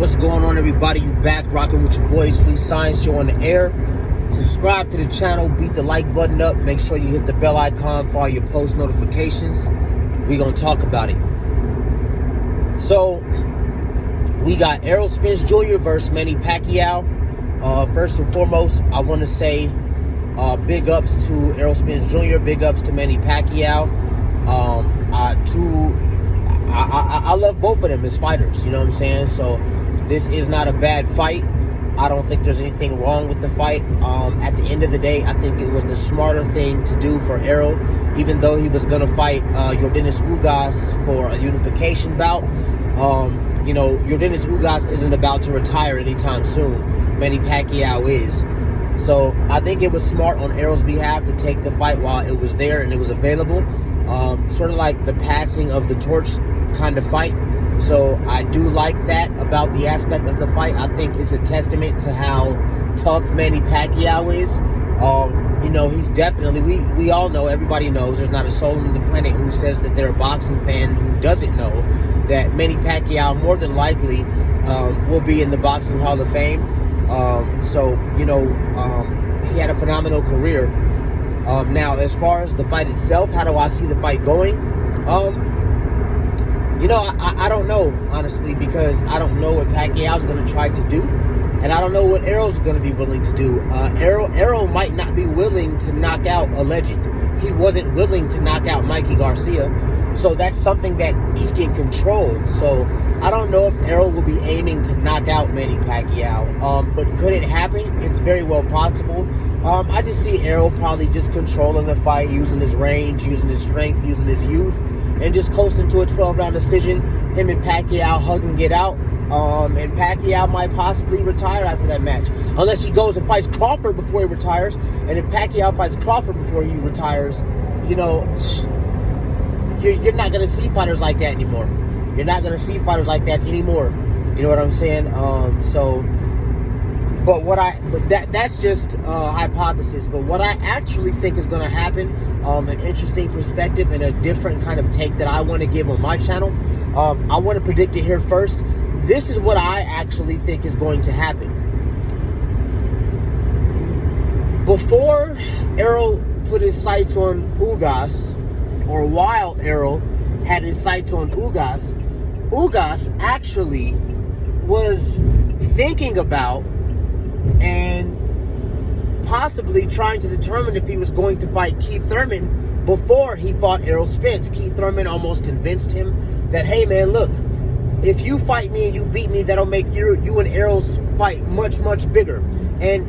What's going on, everybody? You back rocking with your boy Sweet Science Show on the air. Subscribe to the channel, beat the like button up, make sure you hit the bell icon for all your post notifications. We gonna talk about it. So we got Errol Spence Jr. versus Manny Pacquiao. First and foremost, I want to say big ups to Errol Spence Jr., big ups to Manny Pacquiao. I love both of them as fighters, you know what I'm saying? So this is not a bad fight. I don't think there's anything wrong with the fight. At the end of the day, I think it was the smarter thing to do for Errol, even though he was going to fight Yordenis Ugas for a unification bout. You know, Yordenis Ugas isn't about to retire anytime soon. Manny Pacquiao is. So I think it was smart on Errol's behalf to take the fight while it was there and it was available. Sort of like the passing of the torch kind of fight. So I do like that about the aspect of the fight. I think it's a testament to how tough Manny Pacquiao is. You know, he's definitely, we all know, everybody knows, there's not a soul on the planet who says that they're a boxing fan who doesn't know that Manny Pacquiao more than likely will be in the Boxing Hall of Fame. So, you know, he had a phenomenal career. Now, as far as the fight itself, how do I see the fight going? You know, I don't know, honestly, because I don't know what Pacquiao's going to try to do, and I don't know what Errol's going to be willing to do. Errol might not be willing to knock out a legend. He wasn't willing to knock out Mikey Garcia, so that's something that he can control. So I don't know if Errol will be aiming to knock out Manny Pacquiao, but could it happen? It's very well possible. I just see Errol probably just controlling the fight, using his range, using his strength, using his youth, and just coasting to a 12-round decision. Him and Pacquiao hug and get out. And Pacquiao might possibly retire after that match, unless he goes and fights Crawford before he retires. And if Pacquiao fights Crawford before he retires, you know, you're not going to see fighters like that anymore. You're not going to see fighters like that anymore. You know what I'm saying? But that's just hypothesis. But what I actually think is going to happen, an interesting perspective and a different kind of take that I want to give on my channel. I want to predict it here first. This is what I actually think is going to happen. Before Errol put his sights on Ugas, or while Errol had his sights on Ugas, Ugas actually was thinking about and possibly trying to determine if he was going to fight Keith Thurman before he fought Errol Spence. Keith Thurman almost convinced him that, hey man, look, if you fight me and you beat me, that'll make you and Errol's fight much, much bigger. And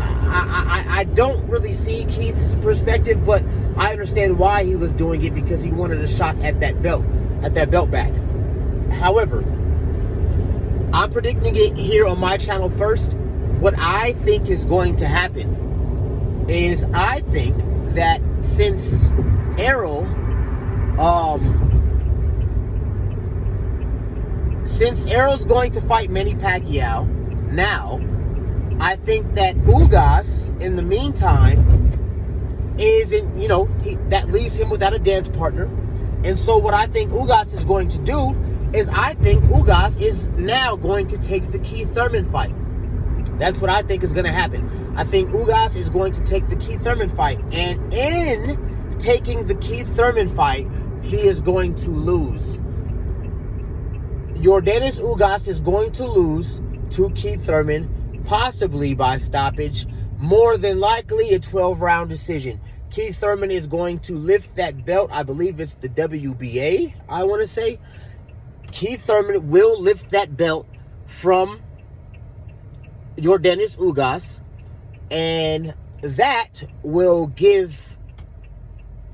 I don't really see Keith's perspective, but I understand why he was doing it, because he wanted a shot at that belt back. However, I'm predicting it here on my channel first. What I think is going to happen is, I think that since Errol's going to fight Manny Pacquiao now, I think that Ugas, in the meantime, isn't, you know, that leaves him without a dance partner. And so what I think Ugas is going to do is, I think Ugas is now going to take the Keith Thurman fight. That's what I think is going to happen. I think Ugas is going to take the Keith Thurman fight. And in taking the Keith Thurman fight, he is going to lose. Yordenis Ugas is going to lose to Keith Thurman, possibly by stoppage, more than likely a 12-round decision. Keith Thurman is going to lift that belt. I believe it's the WBA, I want to say. Keith Thurman will lift that belt from Yordenis Ugas, and that will give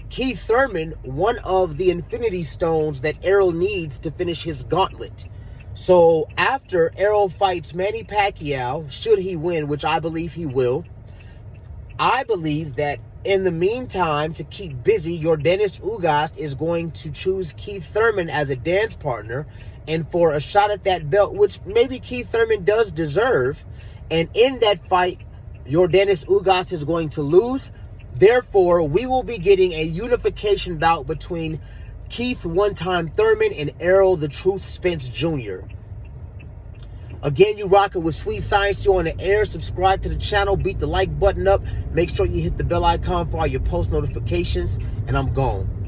Keith Thurman one of the infinity stones that Errol needs to finish his gauntlet. So after Errol fights Manny Pacquiao, should he win, which I believe he will, I believe that in the meantime, to keep busy, Yordenis Ugas is going to choose Keith Thurman as a dance partner, and for a shot at that belt, which maybe Keith Thurman does deserve. And in that fight, Yordenis Ugas is going to lose. Therefore, we will be getting a unification bout between Keith One-Time Thurman and Errol the Truth Spence Jr. Again, you rocking with Sweet Science. You on the air. Subscribe to the channel. Beat the like button up. Make sure you hit the bell icon for all your post notifications. And I'm gone.